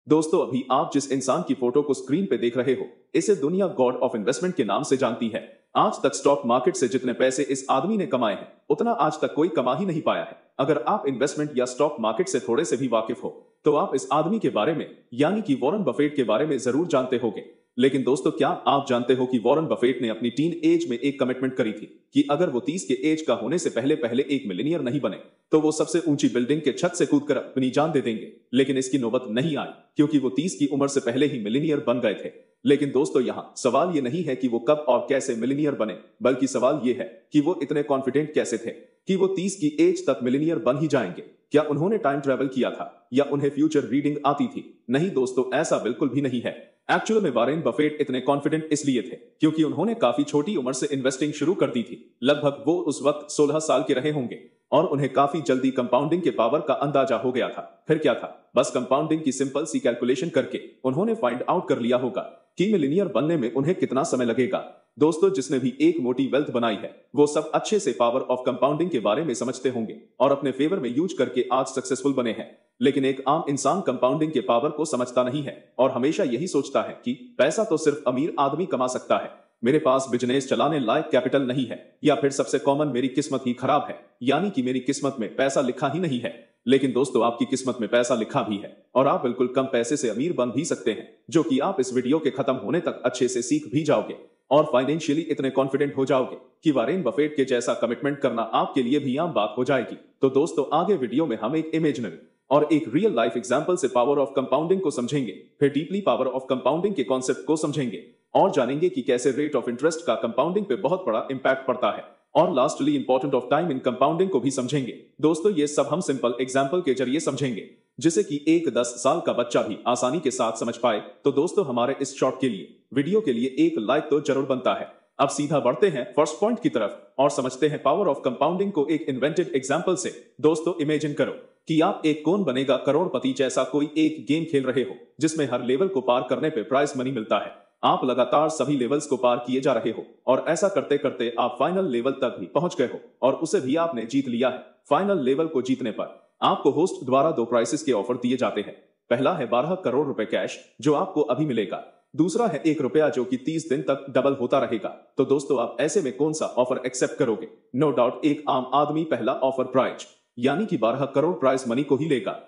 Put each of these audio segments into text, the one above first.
दोस्तों अभी आप जिस इंसान की फोटो को स्क्रीन पे देख रहे हो, इसे दुनिया गॉड ऑफ इन्वेस्टमेंट के नाम से जानती है। आज तक स्टॉक मार्केट से जितने पैसे इस आदमी ने कमाए हैं, उतना आज तक कोई कमा ही नहीं पाया है। अगर आप इन्वेस्टमेंट या स्टॉक मार्केट से थोड़े से भी वाकिफ हो, तो आप इस आदमी के बारे में यानी कि वॉरेन बफेट के बारे में जरूर जानते होंगे। लेकिन दोस्तों, क्या आप जानते हो कि वॉरेन बफेट ने अपनी टीन एज में एक कमिटमेंट करी थी कि अगर वो 30 के एज का होने से पहले पहले एक मिलीनियर नहीं बने, तो वो सबसे ऊंची बिल्डिंग के छत से कूदकर अपनी जान दे देंगे। लेकिन इसकी नौबत नहीं आई, क्योंकि वो 30 की उम्र से पहले ही मिलीनियर बन गए थे। लेकिन दोस्तों, यहाँ सवाल ये नहीं है कि वो कब और कैसे मिलीनियर बने, बल्कि सवाल ये है कि वो इतने कॉन्फिडेंट कैसे थे कि वो 30 की एज तक मिलीनियर बन ही जाएंगे। क्या उन्होंने टाइम ट्रेवल किया था या उन्हें फ्यूचर रीडिंग आती थी? नहीं दोस्तों, ऐसा बिल्कुल भी नहीं है। एक्चुअल में वॉरेन बफेट इतने कॉन्फिडेंट इसलिए थे क्योंकि उन्होंने काफी छोटी उम्र से इन्वेस्टिंग शुरू कर दी थी। लगभग वो उस वक्त 16 साल के रहे होंगे और उन्हें काफी जल्दी कंपाउंडिंग के पावर का अंदाजा हो गया था। फिर क्या था, बस कंपाउंडिंग की सिंपल सी कैलकुलेशन करके उन्होंने फाइंड आउट कर लिया होगा कि मिलीनियर बनने में उन्हें कितना समय लगेगा। दोस्तों, जिसने भी एक मोटी वेल्थ बनाई है, वो सब अच्छे से पावर ऑफ कंपाउंडिंग के बारे में समझते होंगे और अपने फेवर में यूज करके आज सक्सेसफुल बने हैं। लेकिन एक आम इंसान कंपाउंडिंग के पावर को समझता नहीं है और हमेशा यही सोचता है कि पैसा तो सिर्फ अमीर आदमी कमा सकता है, मेरे पास बिजनेस चलाने लायक कैपिटल नहीं है, या फिर सबसे कॉमन मेरी किस्मत ही खराब है, यानी कि मेरी किस्मत में पैसा लिखा ही नहीं है। लेकिन दोस्तों, आपकी किस्मत में पैसा लिखा भी है और आप बिल्कुल कम पैसे से अमीर बन भी सकते हैं, जो कि आप इस वीडियो के खत्म होने तक अच्छे से सीख भी जाओगे और फाइनेंशियली इतने कॉन्फिडेंट हो जाओगे कि वॉरेन बफेट के जैसा कमिटमेंट करना आपके लिए भी आम बात हो जाएगी। तो दोस्तों, आगे वीडियो में हम एक इमेजिनरी और एक रियल लाइफ एग्जांपल से पावर ऑफ कंपाउंडिंग को समझेंगे, फिर डीपली पावर ऑफ कंपाउंडिंग के कॉन्सेप्ट को समझेंगे और जानेंगे कि कैसे रेट ऑफ इंटरेस्ट का कंपाउंडिंग पे बहुत बड़ा इंपैक्ट पड़ता है, और lastly important of time in compounding को भी समझेंगे। दोस्तों, ये सब हम सिंपल एग्जांपल के जरिए समझेंगे, जिसे कि एक 10 साल का बच्चा भी आसानी के साथ समझ पाए। तो दोस्तों, हमारे इस शॉर्ट के लिए वीडियो के लिए एक लाइक तो जरूर बनता है। अब सीधा बढ़ते हैं फर्स्ट पॉइंट की तरफ और समझते हैं पावर ऑफ कंपाउंडिंग को एक इन्वेंटेड एग्जांपल से। दोस्तों, इमेजिन करो कि आप एक कौन बनेगा करोड़पति जैसा कोई एक गेम खेल रहे हो, जिसमें हर लेवल को पार करने पे प्राइज मनी मिलता है। आप लगातार सभी लेवल्स को पार किए जा रहे हो और ऐसा करते करते आप फाइनल लेवल तक भी पहुंच गए हो और उसे भी आपने जीत लिया है। फाइनल लेवल को जीतने पर आपको होस्ट द्वारा 2 प्राइसेस के ऑफर दिए जाते हैं। पहला है 12 करोड़ रुपए कैश, जो आपको अभी मिलेगा। दूसरा है 1 रुपया, जो कि 30 दिन तक डबल होता रहेगा। तो दोस्तों, आप ऐसे में कौन सा ऑफर एक्सेप्ट करोगे? नो डाउट एक आम आदमी पहला ऑफर प्राइज यानी कि 12 करोड़ प्राइज मनी को ही लेगा।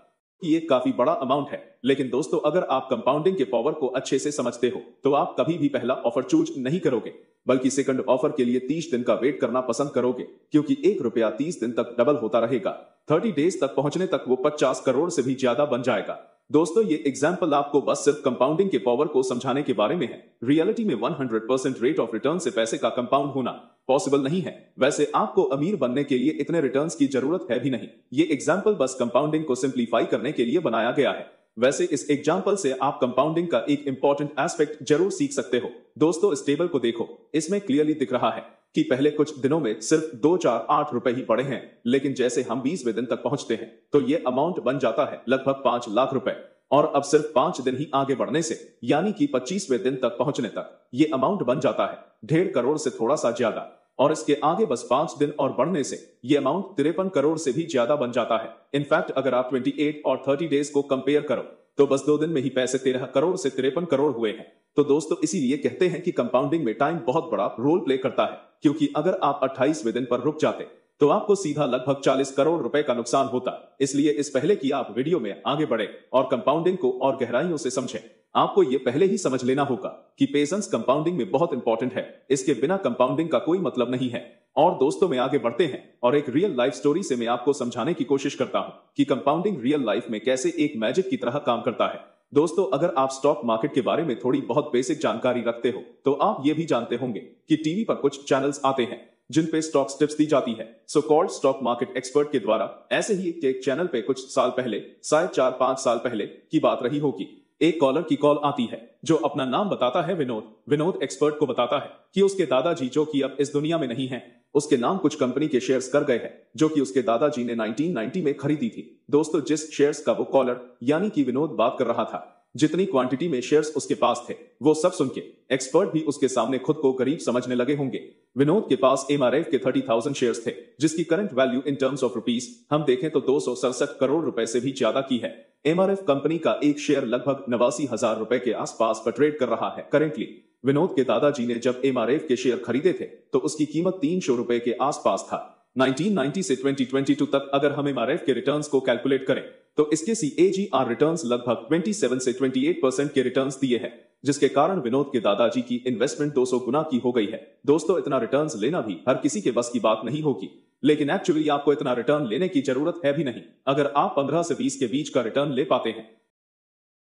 ये काफी बड़ा अमाउंट है, लेकिन दोस्तों, अगर आप कंपाउंडिंग के पावर को अच्छे से समझते हो, तो आप कभी भी पहला ऑफर चूज नहीं करोगे, बल्कि सेकंड ऑफर के लिए 30 दिन का वेट करना पसंद करोगे, क्योंकि 1 रुपया 30 दिन तक डबल होता रहेगा। 30 डेज तक पहुंचने तक वो 50 करोड़ से भी ज्यादा बन जाएगा। दोस्तों, ये एग्जाम्पल आपको बस सिर्फ कंपाउंडिंग के पावर को समझाने के बारे में है। रियलिटी में 100% रेट ऑफ रिटर्न से पैसे का कंपाउंड होना पॉसिबल नहीं है। वैसे आपको अमीर बनने के लिए इतने रिटर्न्स की जरूरत है भी नहीं। ये एग्जाम्पल बस कंपाउंडिंग को सिंप्लीफाई करने के लिए बनाया गया है। वैसे इस एग्जाम्पल से आप कंपाउंडिंग का एक इंपॉर्टेंट एस्पेक्ट जरूर सीख सकते हो। दोस्तों, इस टेबल को देखो, इसमें क्लियरली दिख रहा है कि पहले कुछ दिनों में सिर्फ 2, 4, 8 रुपए ही बढ़े हैं, लेकिन जैसे हम 20वें दिन तक पहुंचते हैं, तो ये अमाउंट बन जाता है लगभग 5 लाख रुपए। और अब सिर्फ 5 दिन ही आगे बढ़ने से, यानी कि 25वें दिन तक पहुंचने तक, ये अमाउंट बन जाता है 1.5 करोड़ से थोड़ा सा ज्यादा। और इसके आगे बस 5 दिन और बढ़ने से ये अमाउंट 53 करोड़ से भी ज्यादा बन जाता है। इनफैक्ट अगर आप 28 और 30 डेज को कंपेयर करो, तो बस 2 दिन में ही पैसे 13 करोड़ से 53 करोड़ हुए हैं। तो दोस्तों, इसीलिए कहते हैं कि कंपाउंडिंग में टाइम बहुत बड़ा रोल प्ले करता है, क्योंकि अगर आप 28वें दिन पर रुक जाते, तो आपको सीधा लगभग 40 करोड़ रुपए का नुकसान होता। इसलिए इस पहले कि आप वीडियो में आगे बढ़े और कंपाउंडिंग को और गहराइयों से समझें, आपको ये पहले ही समझ लेना होगा कि पेशेंस कंपाउंडिंग में बहुत इंपॉर्टेंट है। इसके बिना कंपाउंडिंग का कोई मतलब नहीं है। और दोस्तों, में आगे बढ़ते हैं और एक रियल लाइफ स्टोरी से मैं आपको समझाने की कोशिश करता हूं कि कंपाउंडिंग रियल लाइफ में कैसे एक मैजिक की तरह काम करता है। दोस्तों, अगर आप स्टॉक मार्केट के बारे में थोड़ी बहुत बेसिक जानकारी रखते हो, तो आप ये भी जानते होंगे कि टीवी पर कुछ चैनल्स आते हैं जिन पे स्टॉक्स टिप्स दी जाती है, so called stock market expert के द्वारा। ऐसे ही एक चैनल पे कुछ साल पहले, शायद 4-5 साल पहले की बात रही होगी, एक कॉलर की कॉल आती है जो अपना नाम बताता है विनोद एक्सपर्ट को बताता है कि उसके दादाजी, जो कि अब इस दुनिया में नहीं है, उसके नाम कुछ कंपनी के शेयर्स कर गए हैं, जो कि उसके दादाजी ने 1990 में खरीदी थी। दोस्तों, जिस शेयर्स का वो कॉलर यानी कि विनोद बात कर रहा था, जितनी क्वांटिटी में शेयर्स उसके पास थे, वो सब सुन के एक्सपर्ट भी उसके सामने खुद को गरीब समझने लगे होंगे। विनोद के पास एमआरएफ के 30,000 शेयर्स थे, जिसकी current value in terms of rupees हम देखें तो 267 करोड़ रुपए से भी ज्यादा की है। एमआरएफ कंपनी का एक शेयर लगभग 89,000 रुपए के आसपास पर ट्रेड कर रहा है करेंटली। विनोद के दादाजी ने जब एमआरएफ के शेयर खरीदे थे तो उसकी कीमत 300 रुपए के आसपास था। 1990 से 2022 तक अगर हम एमआरएफ के रिटर्न्स को कैलकुलेट करें तो इसके CAGR रिटर्न्स लगभग 27 से 28% के रिटर्न्स दिए हैं, जिसके कारण विनोद के दादाजी की इन्वेस्टमेंट 200 गुना की हो गई है। दोस्तों, इतना रिटर्न्स लेना भी हर किसी के बस की बात नहीं होगी, लेकिन एक्चुअली आपको इतना रिटर्न लेने की जरूरत है भी नहीं। अगर आप 15 से 20 के बीच का रिटर्न ले पाते हैं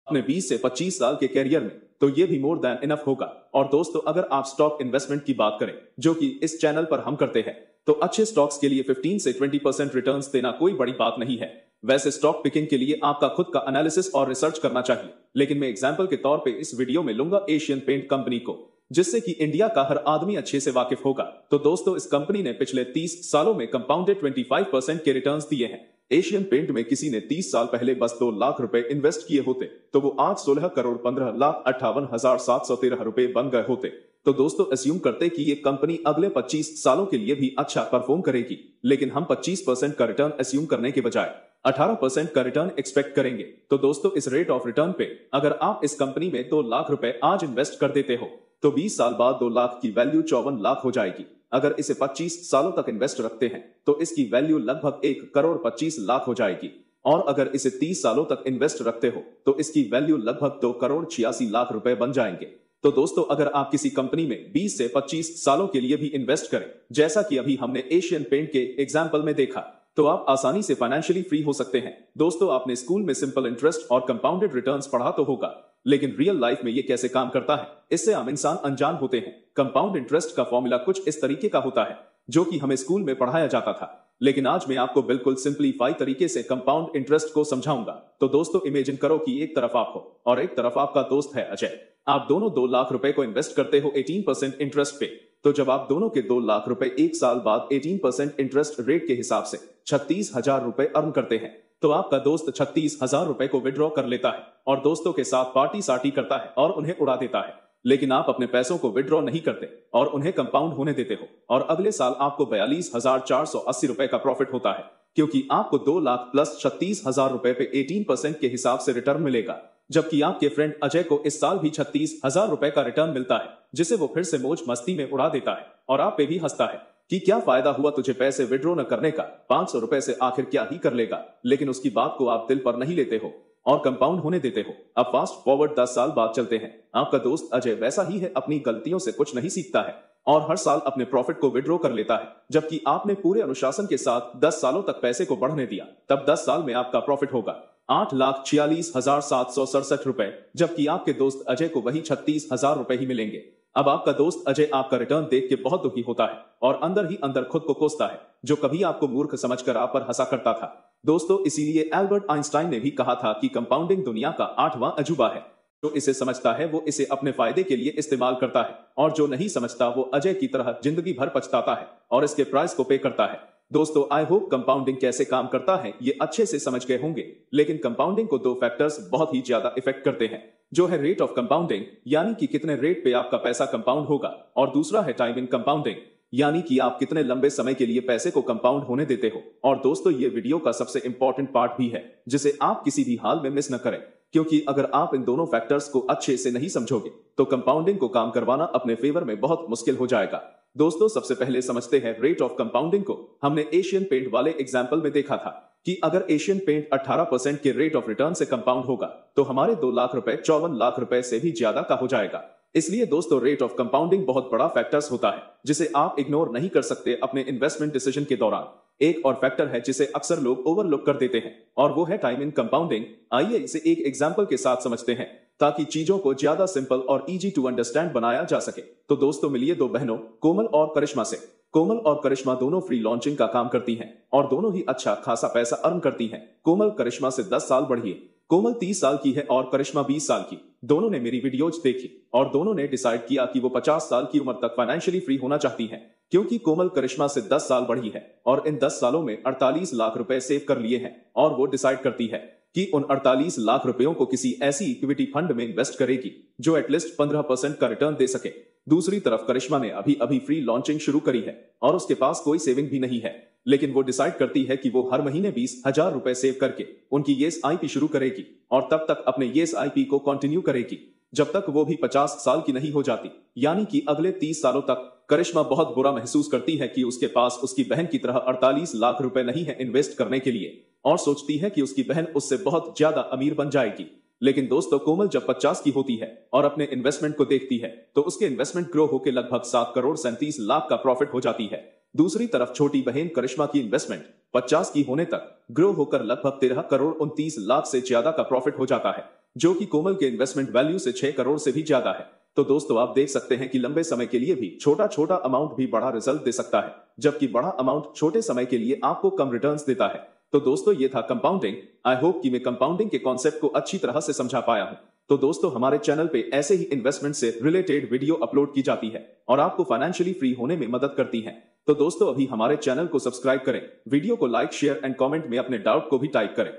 अपने 20 से 25 साल के कैरियर में, तो ये भी मोर देन इनफ होगा। और दोस्तों, अगर आप स्टॉक इन्वेस्टमेंट की बात करें, जो कि इस चैनल पर हम करते हैं, तो अच्छे स्टॉक्स के लिए 15 से 20% रिटर्न्स देना कोई बड़ी बात नहीं है। वैसे स्टॉक पिकिंग के लिए आपका खुद का एनालिसिस और रिसर्च करना चाहिए, लेकिन मैं एग्जांपल के तौर पे इस वीडियो में लूंगा एशियन पेंट कंपनी को, जिससे कि इंडिया का हर आदमी अच्छे से वाकिफ होगा। तो दोस्तों, इस कंपनी ने पिछले 30 सालों में कंपाउंडेड 25% के रिटर्न्स दिए हैं। एशियन पेंट में किसी ने 30 साल पहले बस 2 लाख रुपए इन्वेस्ट किए होते तो वो आज 16 करोड़ 15,58,713 रुपए बन गए होते। तो दोस्तों, अस्यूम करते कि ये कंपनी अगले 25 सालों के लिए भी अच्छा परफॉर्म करेगी, लेकिन हम 25% का रिटर्न अस्यूम करने के बजाय 18% का रिटर्न एक्सपेक्ट करेंगे। तो दोस्तों, इस रेट ऑफ रिटर्न पे अगर आप इस कंपनी में 2 लाख रुपए आज इन्वेस्ट कर देते हो तो 20 साल बाद 2 लाख की वैल्यू 54 लाख हो जाएगी। अगर इसे 25 सालों तक इन्वेस्ट रखते हैं तो इसकी वैल्यू लगभग 1 करोड़ 25 लाख हो जाएगी। और अगर इसे 30 सालों तक इन्वेस्ट रखते हो तो इसकी वैल्यू लगभग 2 करोड़ 86 लाख रुपए बन जाएंगे। तो दोस्तों, अगर आप किसी कंपनी में 20 से 25 सालों के लिए भी इन्वेस्ट करें, जैसा कि अभी हमने एशियन पेंट के एग्जाम्पल में देखा, तो आप आसानी से फाइनेंशियली फ्री हो सकते हैं। दोस्तों, आपने स्कूल में सिंपल इंटरेस्ट और कंपाउंडेड रिटर्न्स पढ़ा तो होगा, लेकिन रियल लाइफ में ये कैसे काम करता है, इससे आम इंसान अनजान होते हैं। कंपाउंड इंटरेस्ट का फॉर्मूला कुछ इस तरीके का होता है, जो कि हमें स्कूल में पढ़ाया जाता था, लेकिन आज मैं आपको बिल्कुल सिंपलीफाई तरीके से कंपाउंड इंटरेस्ट को समझाऊंगा। तो दोस्तों, इमेजिन करो कि एक तरफ आप हो और एक तरफ आपका दोस्त है अजय। आप दोनों 2 लाख रुपए को इन्वेस्ट करते हो 18% इंटरेस्ट पे। तो जब आप दोनों के 2 लाख रुपए 1 साल बाद 18% इंटरेस्ट रेट के हिसाब से 36,000 रुपए अर्न करते हैं, तो आपका दोस्त 36,000 रुपए को विड्रॉ कर लेता है और दोस्तों के साथ पार्टी सार्टी करता है और उन्हें उड़ा देता है। लेकिन आप अपने पैसों को विड्रॉ नहीं करते और उन्हें कंपाउंड होने देते हो, और अगले साल आपको 42,480 रुपए का प्रॉफिट होता है, क्योंकि आपको 2 लाख प्लस 36,000 रुपए पे 18% के हिसाब से रिटर्न मिलेगा। जबकि आपके फ्रेंड अजय को इस साल भी 36,000 रुपए का रिटर्न मिलता है, जिसे वो फिर से मौज मस्ती में उड़ा देता है और आप पे भी हंसता है कि क्या फायदा हुआ तुझे पैसे विड्रॉ न करने का, 500 रुपए से आखिर क्या ही कर लेगा। लेकिन उसकी बात को आप दिल पर नहीं लेते हो और कंपाउंड होने देते हो। अब फास्ट फॉरवर्ड 10 साल बाद चलते हैं। आपका दोस्त अजय वैसा ही है, अपनी गलतियों से कुछ नहीं सीखता है और हर साल अपने प्रॉफिट को विड्रॉ कर लेता है, जबकि आपने पूरे अनुशासन के साथ 10 सालों तक पैसे को बढ़ने दिया। तब 10 साल में आपका प्रॉफिट होगा 8,46,767 रुपए, जबकि आपके दोस्त अजय को वही 36,000 रुपए ही मिलेंगे। अब आपका दोस्त अजय आपका रिटर्न देख के बहुत दुखी होता है और अंदर ही अंदर खुद को कोसता है, जो कभी आपको मूर्ख समझकर आप पर हंसा करता था। दोस्तों, इसीलिए एल्बर्ट आइंस्टाइन ने भी कहा था कि कंपाउंडिंग दुनिया का 8वां अजूबा है। जो इसे समझता है वो इसे अपने फायदे के लिए इस्तेमाल करता है, और जो नहीं समझता वो अजय की तरह जिंदगी भर पछताता है और इसके प्राइस को पे करता है। दोस्तों, आई होप कंपाउंडिंग कैसे काम करता है ये अच्छे से समझ गए होंगे। लेकिन कंपाउंडिंग को 2 फैक्टर्स बहुत ही ज्यादा इफेक्ट करते हैं, जो है रेट ऑफ कंपाउंडिंग, यानी कि कितने रेट पे आपका पैसा कंपाउंड होगा, और दूसरा है टाइम इन कंपाउंडिंग, यानी कि आप कितने लंबे समय के लिए पैसे को कंपाउंड होने देते हो। और दोस्तों, ये वीडियो का सबसे इंपॉर्टेंट पार्ट भी है, जिसे आप किसी भी हाल में मिस न करें, क्योंकि अगर आप इन दोनों फैक्टर्स को अच्छे से नहीं समझोगे तो कंपाउंडिंग को काम करवाना अपने फेवर में बहुत मुश्किल हो जाएगा। दोस्तों, सबसे पहले समझते हैं रेट ऑफ कंपाउंडिंग को। हमने एशियन पेंट वाले एग्जाम्पल में देखा था कि अगर एशियन पेंट 18% के रेट ऑफ रिटर्न से कंपाउंड होगा तो हमारे 2 लाख रुपए 54 लाख रुपए से भी ज्यादा का हो जाएगा। इसलिए दोस्तों, रेट ऑफ कंपाउंडिंग बहुत बड़ा फैक्टर्स होता है, जिसे आप इग्नोर नहीं कर सकते अपने इन्वेस्टमेंट डिसीजन के दौरान। एक और फैक्टर है जिसे अक्सर लोग ओवरलुक कर देते हैं, और वो है टाइम इन कंपाउंडिंग। आइए इसे एक एग्जांपल के साथ समझते हैं, ताकि चीजों को ज्यादा सिंपल और इजी टू अंडरस्टैंड बनाया जा सके। तो दोस्तों, मिलिए 2 बहनों कोमल और करिश्मा से। कोमल और करिश्मा दोनों फ्री लॉन्चिंग का काम करती हैं और दोनों ही अच्छा खासा पैसा अर्न करती हैं। कोमल करिश्मा से 10 साल बड़ी है। कोमल 30 साल की है और करिश्मा 20 साल की। दोनों ने मेरी वीडियोज देखी और दोनों ने डिसाइड किया कि वो 50 साल की उम्र तक फाइनेंशियली फ्री होना चाहती हैं, क्योंकि कोमल करिश्मा से 10 साल बड़ी है और इन 10 सालों में 48 लाख रुपए सेव कर लिए हैं। और वो डिसाइड करती है कि उन 48 लाख रुपयों को किसी ऐसी इक्विटी फंड में इन्वेस्ट करेगी जो एटलीस्ट 15% का रिटर्न दे सके। दूसरी तरफ करिश्मा ने अभी अभी फ्री लॉन्चिंग शुरू करी है और उसके पास कोई सेविंग भी नहीं है, लेकिन वो डिसाइड करती है कि वो हर महीने 20,000 रुपए सेव करके उनकी ये SIP शुरू करेगी और तब तक अपने ये SIP को कंटिन्यू करेगी जब तक वो भी 50 साल की नहीं हो जाती, यानी कि अगले 30 सालों तक। करिश्मा बहुत बुरा महसूस करती है कि उसके पास उसकी बहन की तरह 48 लाख रुपए नहीं है इन्वेस्ट करने के लिए और सोचती है कि उसकी बहन उससे बहुत ज्यादा अमीर बन जाएगी। लेकिन दोस्तों, कोमल जब 50 की होती है और अपने इन्वेस्टमेंट को देखती है तो उसके इन्वेस्टमेंट ग्रो होकर लगभग 7 करोड़ 37 लाख का प्रॉफिट हो जाती है। दूसरी तरफ छोटी बहन करिश्मा की इन्वेस्टमेंट 50 की होने तक ग्रो होकर लगभग 13 करोड़ 29 लाख से ज्यादा का प्रॉफिट हो जाता है, जो कि कोमल के इन्वेस्टमेंट वैल्यू से 6 करोड़ से भी ज्यादा है। तो दोस्तों, आप देख सकते हैं कि लंबे समय के लिए भी छोटा छोटा अमाउंट भी बड़ा रिजल्ट दे सकता है, जबकि बड़ा अमाउंट छोटे समय के लिए आपको कम रिटर्न्स देता है। तो दोस्तों, ये था कंपाउंडिंग। आई होप कि मैं कंपाउंडिंग के कॉन्सेप्ट को अच्छी तरह से समझा पाया हूं। तो दोस्तों, हमारे चैनल पे ऐसे ही इन्वेस्टमेंट से रिलेटेड वीडियो अपलोड की जाती है और आपको फाइनेंशियली फ्री होने में मदद करती है। तो दोस्तों, अभी हमारे चैनल को सब्सक्राइब करें, वीडियो को लाइक, शेयर एंड कमेंट में अपने डाउट को भी टाइप करें।